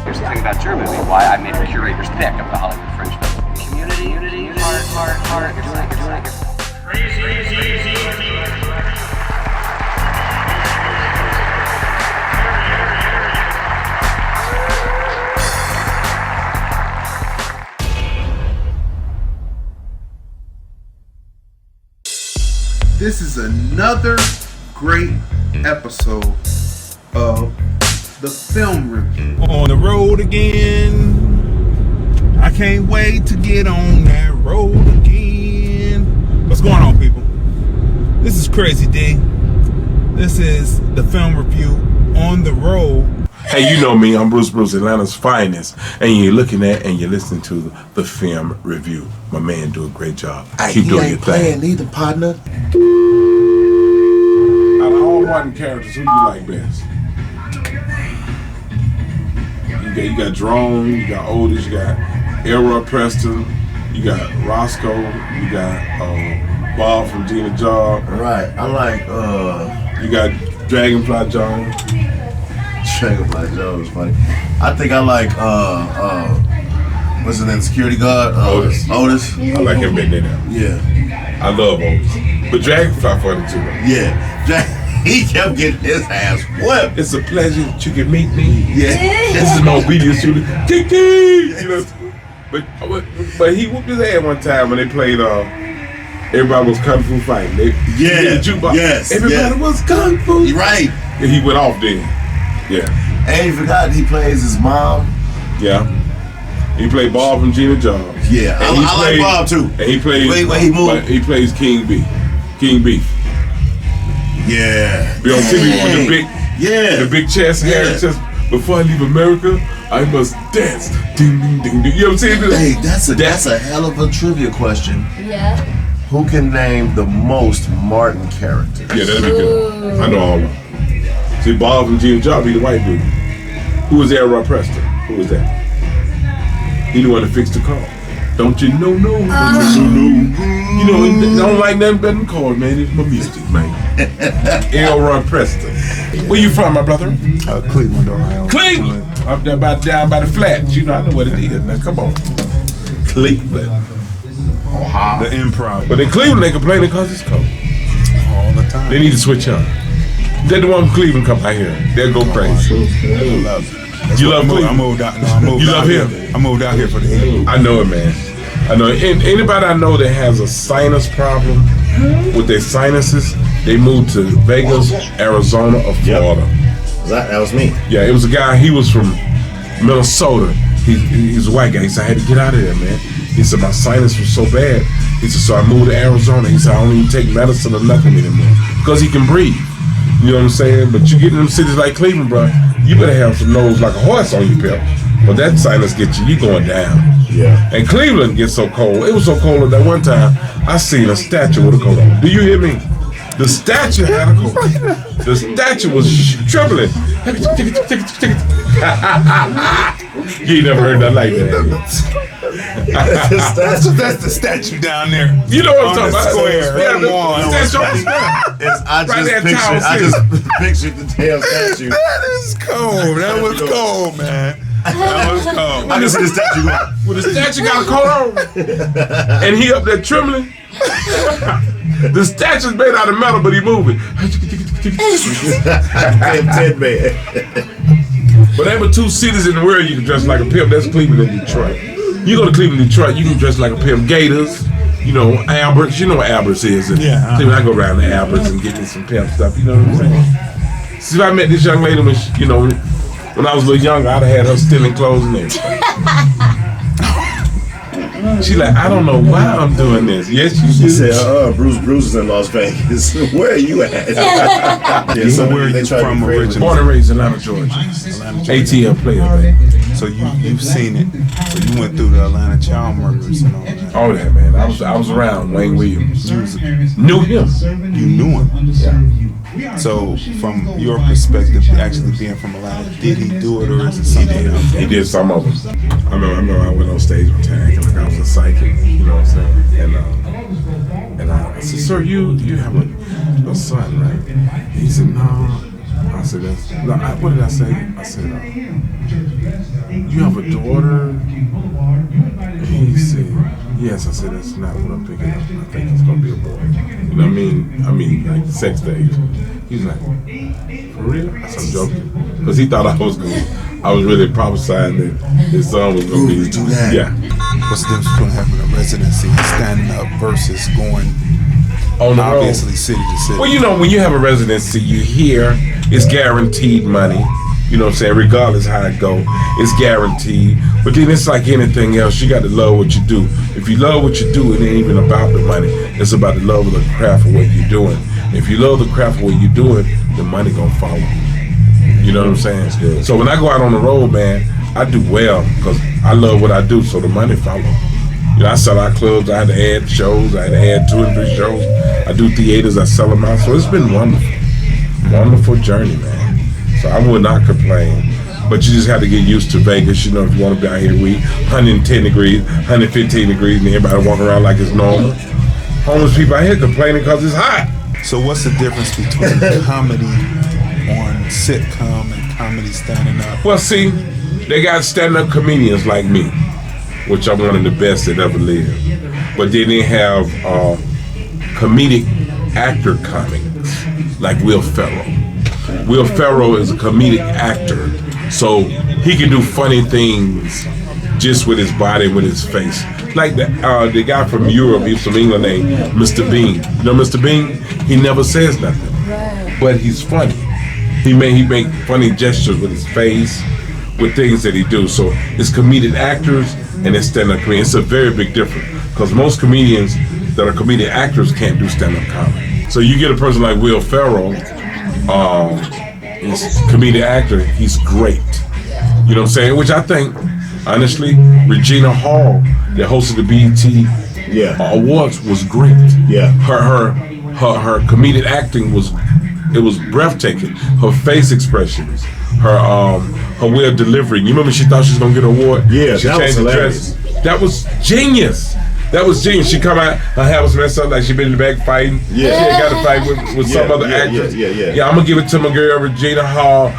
Here's the thing about your movie, why I made a curator's pick of the Hollywood Fringe. Community, heart, you're doing it. This is another great episode of the film review. On the road again. I can't wait to get on that road again. What's going on, people? This is Crazy D. This is the film review on the road. Hey, you know me, I'm Bruce, Atlanta's finest, and you're looking at and you're listening to the film review. My man do a great job. Keep doing your thing. Neither, partner. Out of all modern characters, who do you like best? You got Drone, you got Otis, you got Elroy Preston, you got Roscoe, you got Bob from Gina Job. Right, I like, you got Dragonfly Jones. Dragonfly Joe was funny. I think I like, what's his name, security guard? Otis. I like him better than him. Yeah. I love Otis. But Dragonfly funny too. Yeah. He kept getting his ass whipped. It's a pleasure that you can meet me. Yeah. This is my obedience to the Kiki. You know, but he whooped his ass one time when they played. Everybody was kung fu fighting. The jukebox. Yes. Everybody was kung fu. You're right. And he went off then. Yeah. And you forgot he plays his mom. Yeah. He played Bob from Gina Job. Yeah. I like Bob too. And he plays. He moved. He plays King Beef. Yeah. Be on TV with the big chest, hair chest. Before I leave America, I must dance. Ding ding ding ding. You ever seen this? Hey, that's a hell of a trivia question. Yeah. Who can name the most Martin characters? Yeah, that'd be good. I know all of them. See, Bob from Gina Job, he the white dude. Who was Elroy Preston? Who was that? He the one that fixed the car. Don't you know, no. You know, don't like nothing better than cars, man. It's my music, man. Elroy Preston. Where you from, my brother? Cleveland, Ohio. Cleveland! Up there down by the flats. You know, I know what it is. Now, come on. Cleveland. Ohio. The Improv. But in Cleveland, they complain because it's cold. All the time. They need to switch up. They're the one from Cleveland come out here. They'll go crazy. I love it. You love Cleveland? I moved out. No, I moved you out love here. him? I moved out here for the heat. I know it, man. I know it. And anybody I know that has a sinus problem with their sinuses, they moved to Vegas, Arizona, or Florida. Yep. That was me. Yeah, it was a guy, he was from Minnesota. He's a white guy. He said, I had to get out of there, man. He said, my sinus was so bad. He said, so I moved to Arizona. He said, I don't even take medicine or nothing anymore. Because he can breathe. You know what I'm saying? But you get in them cities like Cleveland, bro, you better have some nose like a horse on your pimp. But that sinus gets you going down. Yeah. And Cleveland gets so cold. It was so cold that one time I seen a statue with a coat on. Do you hear me? The statue had a coat. The statue was trembling. You ain't never heard nothing like that. That's the statue down there. You know what I'm on talking the about? Square. I just pictured the damn statue. That is cold. That was cold, man. That was cold. I can see the statue going. Well, the statue got a coat on, and he up there trembling. The statue's made out of metal, but he moving. Ted man. But there were two cities in the world you can dress like a pimp. That's Cleveland and Detroit. You go to Cleveland, Detroit, you can dress like a pimp. Gators, you know, Alberts. You know what Alberts is. Yeah. See, when I go around to Alberts and get me some pimp stuff, you know what I'm saying? See, if I met this young lady when when I was a little younger, I'd have had her stealing clothes and everything. She like, I don't know why I'm doing this. Yes, she said, Bruce is in Las Vegas. Where are you at? So where are you from originally? Born and raised in Atlanta, Georgia. ATL player, man. So you've seen it. So you went through the Atlanta child murders and all that. All that, man. I was around Wayne Williams. Knew him. You knew him. Yeah. So from your perspective, actually being from Atlanta, did he do it or is it something else? He did some of them. I remember I went on stage one time like I was a psychic, you know what I'm saying? And I said, sir, you have a son, right? He said, no. I said, what did I say? I said, you have a daughter? And he said, yes. I said, that's not what I'm picking up. I think it's gonna be a boy. You know what I mean? Like sex stage. He's like, for real? I said, I'm joking. Because he thought I was really prophesying that his son was gonna be. Do that. Yeah. What's the difference between having a residency and standing up versus going On the obviously road. city to city? Well, you know, when you have a residency, you hear it's guaranteed money. You know what I'm saying? Regardless how it go, it's guaranteed. But then it's like anything else. You got to love what you do. If you love what you do, it ain't even about the money. It's about the love of the craft of what you're doing. If you love the craft of what you're doing, the money gonna follow. You know what I'm saying? So when I go out on the road, man, I do well because I love what I do. So the money follow. You know, I sell out clubs. I had to add shows. I had to add 2 and 3 shows. I do theaters. I sell them out. So it's been wonderful. Wonderful journey, man. So I would not complain. But you just have to get used to Vegas. You know, if you want to be out here, 110 degrees, 115 degrees, and everybody walking around like it's normal. Homeless people out here complaining because it's hot. So what's the difference between comedy on sitcom and comedy standing up? Well, see, they got stand-up comedians like me, which I'm one of the best that ever lived. But then they have comedic actor comics like Will Ferrell. Will Ferrell is a comedic actor, so he can do funny things just with his body, with his face. Like the guy from Europe, he's from England, named Mr. Bean. You know Mr. Bean? He never says nothing, but he's funny. He make funny gestures with his face, with things that he do. So it's comedic actors and it's stand-up comedians. It's a very big difference because most comedians that are comedic actors can't do stand-up comedy. So you get a person like Will Ferrell, he's a comedic actor, he's great. You know what I'm saying? Which I think, honestly, Regina Hall, that hosted the BET Awards, was great. Yeah. Her comedic acting was breathtaking. Her face expressions, her way of delivering. You remember she thought she was gonna get an award? Yeah, she that was changed the hilarious. dress. That was genius. That was genius. She come out, her hair was messed up like she been in the back fighting. Yeah. She had got to fight with some other actress. Yeah, I'm gonna give it to my girl Regina Hall,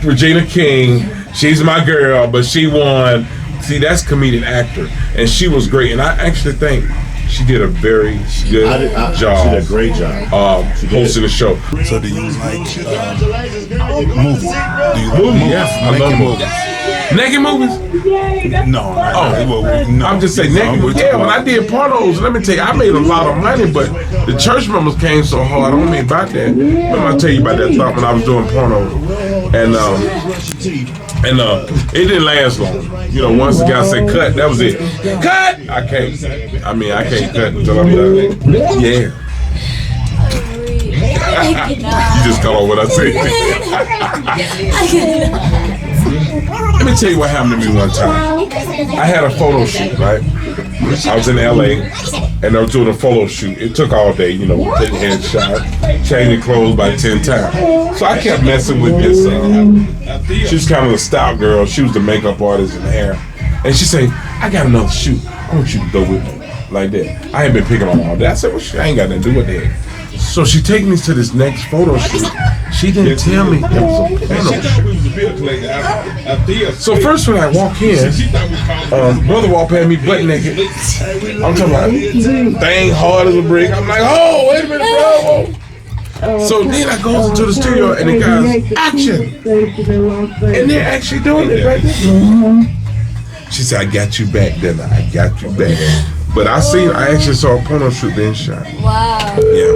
Regina King. She's my girl, but she won. See, that's comedic actor, and she was great. And I actually think she did a very good job. She did a great job. Hosting the show. So do you like movies? Do you like movies? Yes, I love movies. Naked movies? No. No. I'm just saying naked movies. Yeah, when I did Pornos, let me tell you, I made a lot of money, but the church members came so hard. I don't mean about that. Remember I tell you about that thought when I was doing Pornos, and it didn't last long. You know, once the guy said cut, that was it. Cut! I can't cut until I'm done. Yeah. You just cut off what I said. Let me tell you what happened to me one time. I had a photo shoot, right? I was in LA and I was doing a photo shoot. It took all day, you know, taking headshots, changing clothes by 10 times. So I kept messing with this. She was kind of a style girl. She was the makeup artist and hair. And she said, I got another shoot. I want you to go with me. Like that. I ain't been picking on all that. I said, well, I ain't got nothing to do with that. So she take me to this next photo shoot. She didn't tell me it was a porno shoot. So first when I walk in, brother walk past me butt naked. I'm talking about thing hard as a brick. I'm like, oh, wait a minute, bro. So then I go into the studio and the guys, action. And they're actually doing it right there. She said, I got you back, then I got you back. But I actually saw a porno shoot being shot. Wow. Yeah.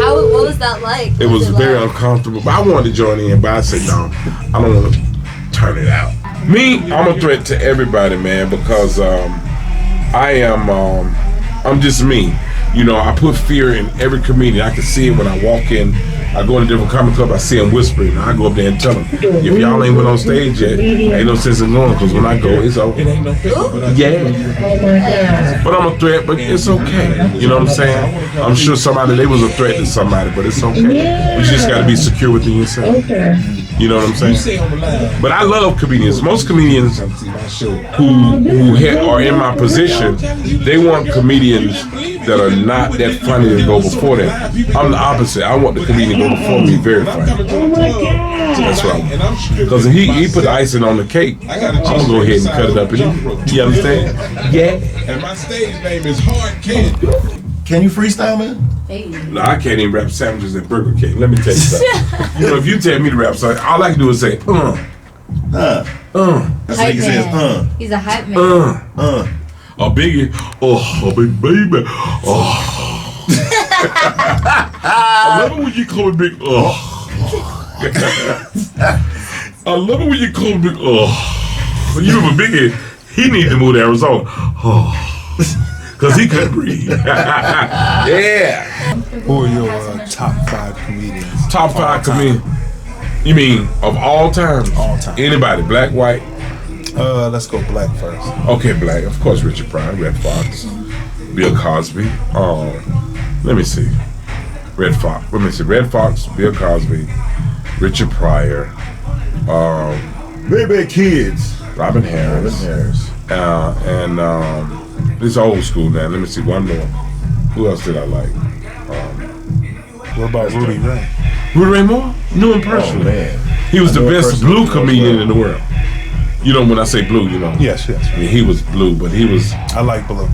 What was that like? It was very uncomfortable. But I wanted to join in, but I said, no, I don't want to turn it out. Me, I'm a threat to everybody, man, because I'm just me. You know, I put fear in every comedian. I can see it when I walk in. I go in a different comedy club, I see them whispering. I go up there and tell them, if y'all ain't went on stage yet, ain't no sense in going, because when I go, it's over. It ain't no yeah. But I'm a threat, but it's okay. You know what I'm saying? I'm sure they was a threat to somebody, but it's okay. You just got to be secure within yourself. You know what I'm saying? But I love comedians. Most comedians who are in my position, they want comedians that are not that funny to go before them. I'm the opposite. I want the comedian to go before me very funny. That's right. Because if he put icing on the cake, I'm gonna go ahead and cut it up. You understand? Yeah. And my stage name is Hard Candy. Can you freestyle, man? Hey. No, I can't even rap sandwiches at Burger King. Let me tell you something. You know, if you tell me to rap something, all I can do is say, That's like he says, He's a hype man. A Biggie, a big baby, I love it when you call me big, I love it when you call me big, When you remember Biggie, he needed to move to Arizona, because he couldn't breathe. Yeah. Who are your top 5 comedians? Top 5 comedians. You mean of all time? All time. Anybody, black, white? Let's go black first. Okay, black. Of course, Richard Pryor, Red Fox, Bill Cosby. Let me see. Red Fox. Let me see. Red Fox, Bill Cosby, Richard Pryor, Baby Kids. Robin Harris. And this old school now. Let me see. One more. Who else did I like? What about Rudy Ray? Rudy Ray Moore? Knew him personally. man. He was I the know him best personally. blue comedian in the world. You know, when I say blue, you know. Yes. I mean, he was blue, but he was I like blue.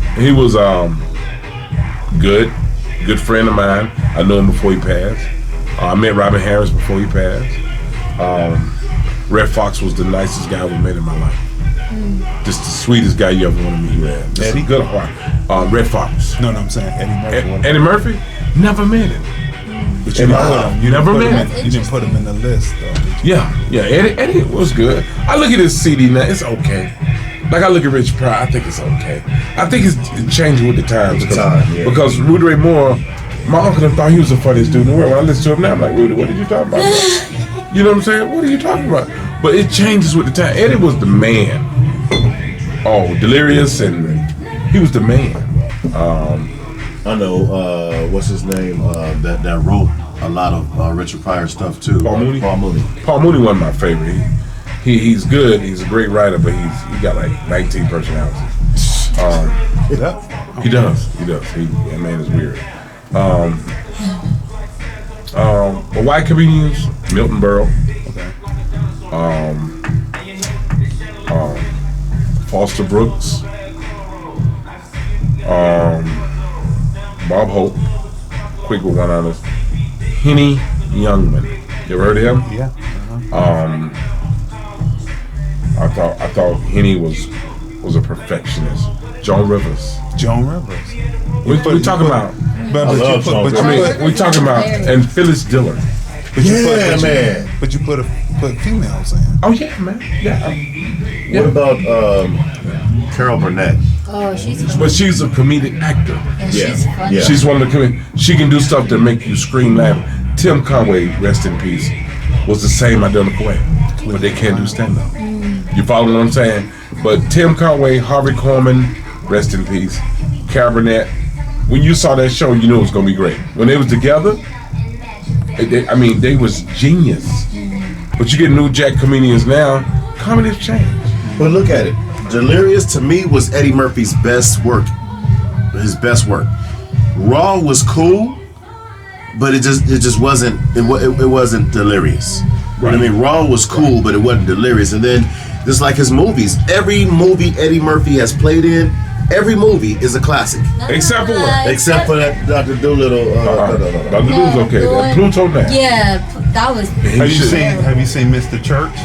good friend of mine. I knew him before he passed. I met Robin Harris before he passed. Red Fox was the nicest guy I ever met in my life. Just the sweetest guy you ever want to meet, man. Just a good heart. Red Fox. No, I'm saying Eddie Murphy. Eddie Murphy? Never met him. But you never met him. You didn't put him in the list, though. Yeah. Eddie was good. I look at his CD now, it's okay. Like I look at Rich Pryor, I think it's okay. I think it's changing with the times. Because Rudy Ray Moore, my uncle thought he was the funniest dude in the world. When I listen to him now, I'm like, Rudy, what are you talking about? You know what I'm saying? What are you talking about? But it changes with the time. Eddie was the man. Oh, Delirious, and he was the man. I know, what's his name, that wrote a lot of Richard Pryor stuff too. Paul Mooney? Paul Mooney. Paul Mooney wasn't my favorite. He's good. He's a great writer, but he got like 19 personalities. He does. That man is weird. But white comedians, Milton Berle. Foster Brooks. Bob Hope. Quick with one-liners. Henny Youngman. You ever heard of him? Yeah. I thought Henny was a perfectionist. Joan Rivers. We talking about. But We talking about and Phyllis Diller. But you put females in. Oh yeah, man. Yeah. What about Carol Burnett? Oh, she's funny. But she's a comedic actor. And she's funny. Yeah. She's one of the she can do stuff that make you scream, laugh. Tim Conway, rest in peace, was the same identical way, but they can't do stand up. You follow what I'm saying? But Tim Conway, Harvey Korman, rest in peace, Carol Burnett. When you saw that show, you knew it was gonna be great. When they was together, they was genius. But you get new jack comedians now, comedy's changed. But look at it. Delirious to me was Eddie Murphy's best work. His best work. Raw was cool, but it just wasn't. It wasn't delirious. Right. I mean, Raw was cool, but it wasn't delirious. And then just like his movies, every movie Eddie Murphy has played in, every movie is a classic. Except for what? Except for that Dr. Doolittle. Dr. Doolittle's okay. That Pluto Man. Yeah, that was. Have you seen Mr. Church?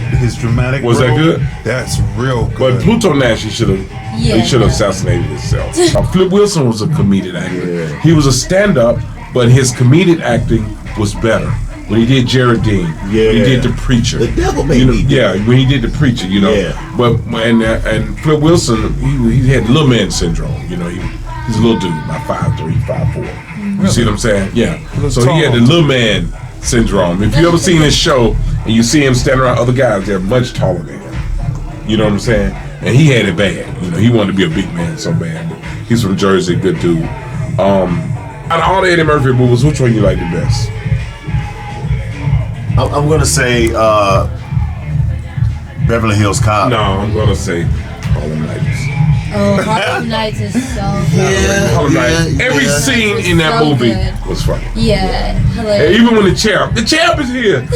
His dramatic Was role? that good? That's real good. But Pluto Nash, he should have assassinated himself. Flip Wilson was a comedic actor. Yeah. He was a stand-up, but his comedic acting was better. When he did Jared Dean, when he did The Preacher. The devil made me. Yeah, when he did The Preacher, you know. Yeah. But and Flip Wilson, he had little man syndrome. You know, he's a little dude, about 5'3", 5'4". You see what I'm saying? Yeah. So he had the little man syndrome. If you ever seen his show and you see him standing around other guys, they're much taller than him. You know what I'm saying? And he had it bad. You know, he wanted to be a big man so bad. But he's from Jersey, good dude. Out of all the Eddie Murphy movies, which one you like the best? I'm gonna say Beverly Hills Cop. No, I'm gonna say Harlem Nights. Oh, Harlem Nights is so good. Harlem Nights. Every scene in that So movie good. was funny. Yeah, And hilarious. even when the champ is here.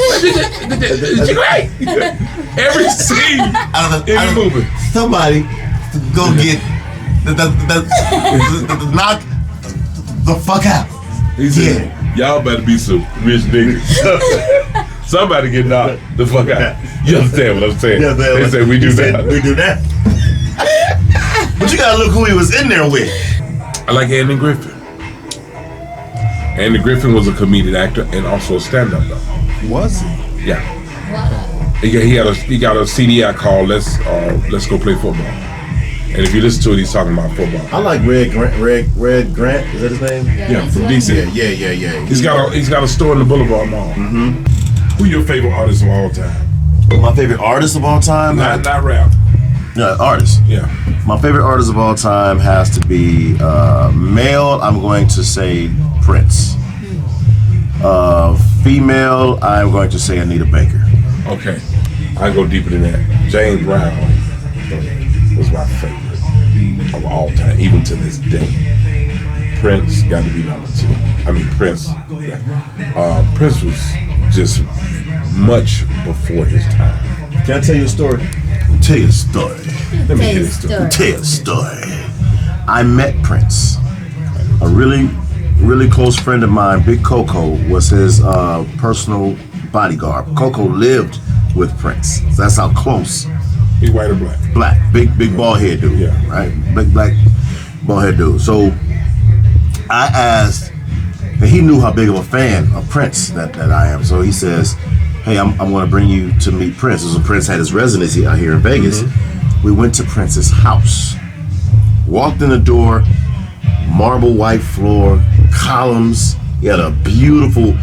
Every scene in the movie. Somebody go get the knock the fuck out. He said, y'all better be some rich niggas. Somebody get knocked the fuck out. You understand what I'm saying? Yeah, they said we do that. We do that. But you gotta look who he was in there with. I like Andy Griffin. Andy Griffin was a comedic actor and also a stand-up though. Was he? Yeah. Wow. He got a CD I called Let's Go Play Football. And if you listen to it, he's talking about football. I like Red Grant. Is that his name? Yeah, from DC. Yeah. He's got a store in the Boulevard Mall. Mm-hmm. Who your favorite artist of all time? My favorite artist of all time? Not rap. Yeah, artist. Yeah. My favorite artist of all time has to be male. I'm going to say Prince. Female, I'm going to say Anita Baker. Okay. I go deeper than that. James Brown was my favorite of all time, even to this day. Prince got to be number 2. I mean, Prince. Prince was just much before his time. Can I tell you a story? Tell you a story. Let me hear this story. Tell you a story. I met Prince. A really close friend of mine, Big Coco, was his personal bodyguard. Coco lived with Prince. So that's how close. He white or black? Black. Big bald head dude. Yeah. Right? Big black bald head dude. So I asked, and he knew how big of a fan of Prince that I am. So he says, hey, I'm going to bring you to meet Prince. So Prince had his residency out here in Vegas. Mm-hmm. We went to Prince's house. Walked in the door, marble white floor, columns. He had a beautiful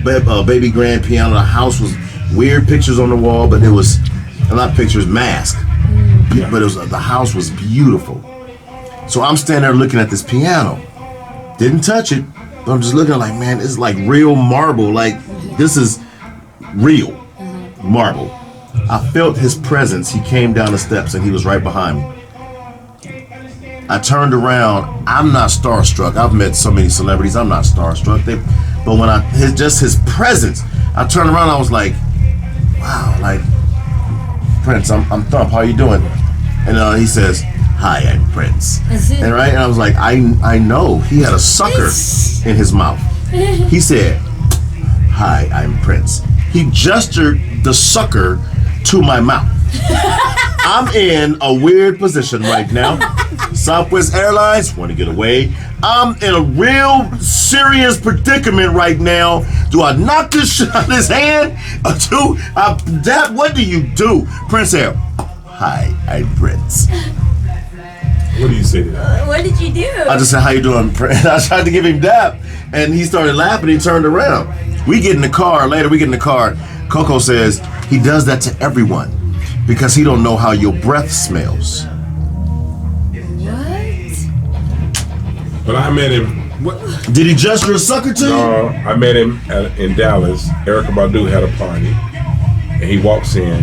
baby grand piano. The house was weird pictures on the wall, but it was not pictures, mask. But it was the house was beautiful. So I'm standing there looking at this piano. Didn't touch it, but I'm just looking like, man, it's like real marble. Like this is real marble. I felt his presence. He came down the steps and he was right behind me. I turned around. I'm not starstruck. I've met so many celebrities. I'm not starstruck. But when his presence, I turned around. I was like, wow, like Prince. I'm Thump. How you doing? And he says, hi, I'm Prince. And right, and I was like, I know. He had a sucker in his mouth. He said, hi, I'm Prince. He gestured the sucker to my mouth. I'm in a weird position right now. Southwest Airlines want to get away. I'm in a real serious predicament right now. Do I knock this shit out of his hand? Or Dad, what do you do? Prince said, hi, I'm Prince. What do you say to that? What did you do? I just said, how you doing, Prince? I tried to give him dap, and he started laughing. He turned around. We get in the car. Coco says, he does that to everyone because he don't know how your breath smells. What? But I met him. Did he gesture a sucker to you? No, I met him in Dallas. Erykah Badu had a party, and he walks in,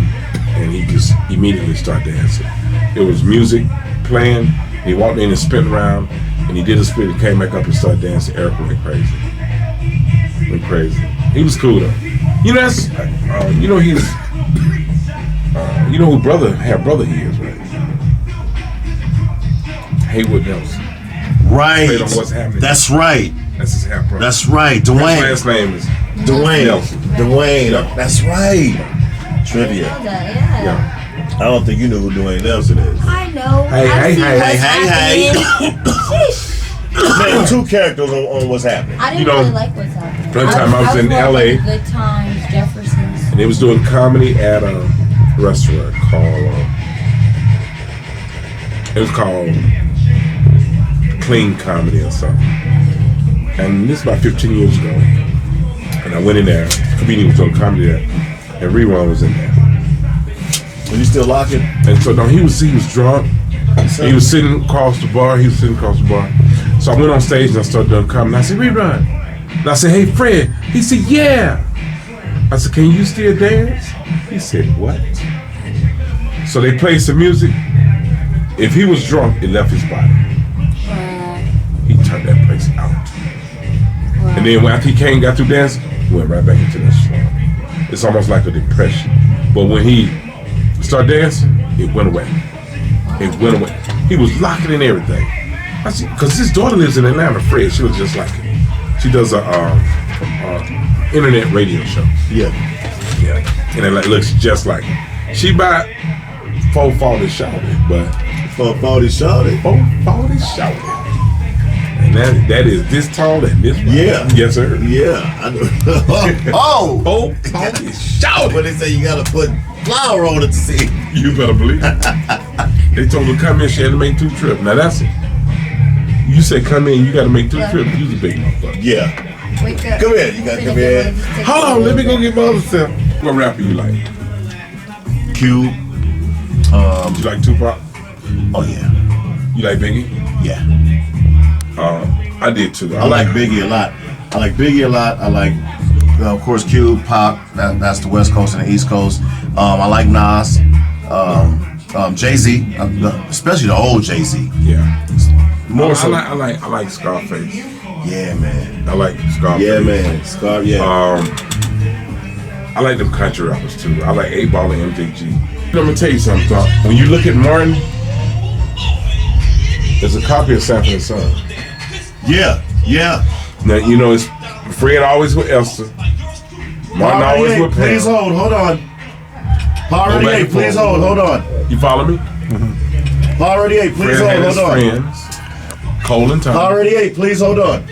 and he just immediately started dancing. There was music playing. He walked in and spin around, and he did a spin. He came back up and started dancing. Erykah went crazy. He was cool though. You know that's you know he's you know who brother he is, right? Haywood Nelson. Right. Played on What's Happening. That's right. That's his half brother. That's right. Dwayne. His last name is Dwayne. Nelson. Dwayne. Yeah. That's right. Trivia. Yeah. I don't think you know who Dwayne Nelson is. I know. Hey, I've hey, seen hey, What's hey, Happening. Name 2 characters on What's Happening. I didn't You know, really like What's Happening. one time I was in LA. Good Times, Jefferson's. And they was doing comedy at a restaurant called it was called Clean Comedy or something. And this is about 15 years ago. And I went in there. The comedian was doing comedy there, and Rerun was in there. Are you still locking? And so no, he was drunk. He was sitting across the bar. So I went on stage and I started doing comedy. And I said, Rerun. And I said, hey, Fred. He said, yeah. I said, can you still dance? He said, what? So they played some music. If he was drunk, it left his body. He turned that place out. And then after he got through dancing, he went right back into that slump. It's almost like a depression. But when he started dancing, it went away. It went away. He was locking in everything. I see, because his daughter lives in Atlanta, Fred. She was just like it. She does a internet radio show. Yeah. And it looks just like it. She about 440 shouted, but 440 shouted. 440 shouted. And that is this tall and this wide. Yeah. Yes, sir. Yeah. I know. Oh! 440 shouted. But they say you gotta put flour on it to see. You better believe it. They told her to come in, she had to make 2 trips. Now that's it. You said come in, you gotta make 2 trips. You's a big motherfucker. Yeah. Wake up. Come here, you gotta come here. Hold on, let me go get my other self. What rapper you like? Cube. You like Tupac? Oh yeah. You like Biggie? Yeah. I did too. I like Biggie a lot. I like, of course, Cube, Pop. That's the West Coast and the East Coast. I like Nas, Jay-Z, especially the old Jay-Z. Yeah. More so. I like Scarface. Yeah, man. I like Scarface. Yeah, man. Scar. Yeah. I like them country rappers too. I like 8 Ball and MJG. I'm gonna tell you something, Doc. When you look at Martin, there's a copy of Sanford and Son. Yeah. Yeah. Now you know it's Fred always with Esther. Martin always with Pam. Please hold on. Power 88, please hold on. You follow me? Power 88, please Fred had his hold on. friends, Cole and Tom. Power 88, please hold on.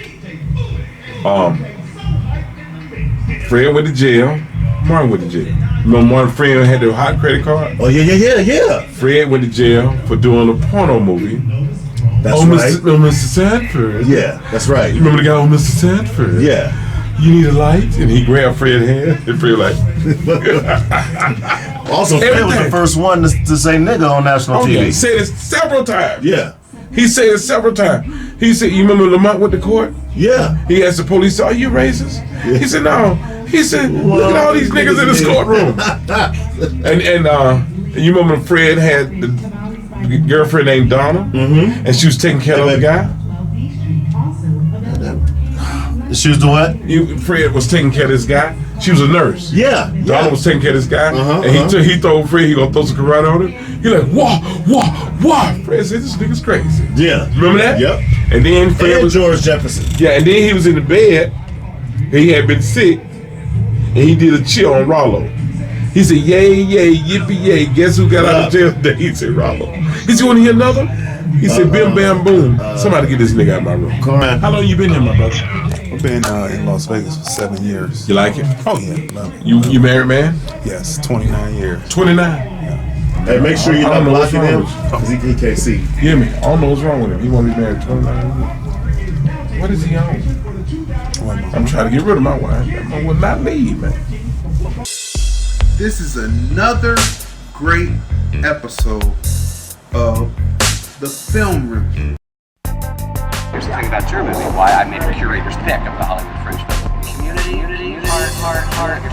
Fred went to jail. Martin went to jail. Remember Martin Fred had the hot credit card? Oh yeah. Fred went to jail for doing a porno movie. That's right. Mr. Sanford. Yeah, that's right. You remember the guy, Mr. Sanford? Yeah. You need a light? And he grabbed Fred's hand and Fred like, Also, Fred was the first one to say nigga on national TV. He said it several times. Yeah. He said it several times. He said, you remember Lamont went to court? Yeah. He asked the police, are you racist? Yeah. He said, no. He said, look at all these niggas in this courtroom. and you remember Fred had the girlfriend named Donna? Mm-hmm. And she was taking care of the guy? She was the what? Fred was taking care of this guy. She was a nurse. Yeah. Donna was taking care of this guy. And he told Fred he gonna throw some karate on him. He like, wah. Fred said, this nigga's crazy. Yeah. Remember that? Yep. And then Fred was George Jefferson. Yeah, and then he was in the bed. He had been sick. And he did a chill on Rollo. He said, yay, yippee, yay. Guess who got out of jail today? He said, Rollo. He said, you want to hear another? He said, bim, bam, boom. Somebody get this nigga out of my room. How long you been here, my brother? I've been in Las Vegas for 7 years. You like it? Oh yeah, love it. You married, man? Yes, 29 years. 29? Hey, make sure you're I not don't know what's blocking wrong him, with because he can't see. You hear me? I don't know what's wrong with him. He won't be married 29 years. What is he on? I'm trying to get rid of my wife. That one will not leave, man. This is another great episode of the Film Review. Here's the thing about your movie, why I made a curator's pick of the Hollywood Fringe community. Heart.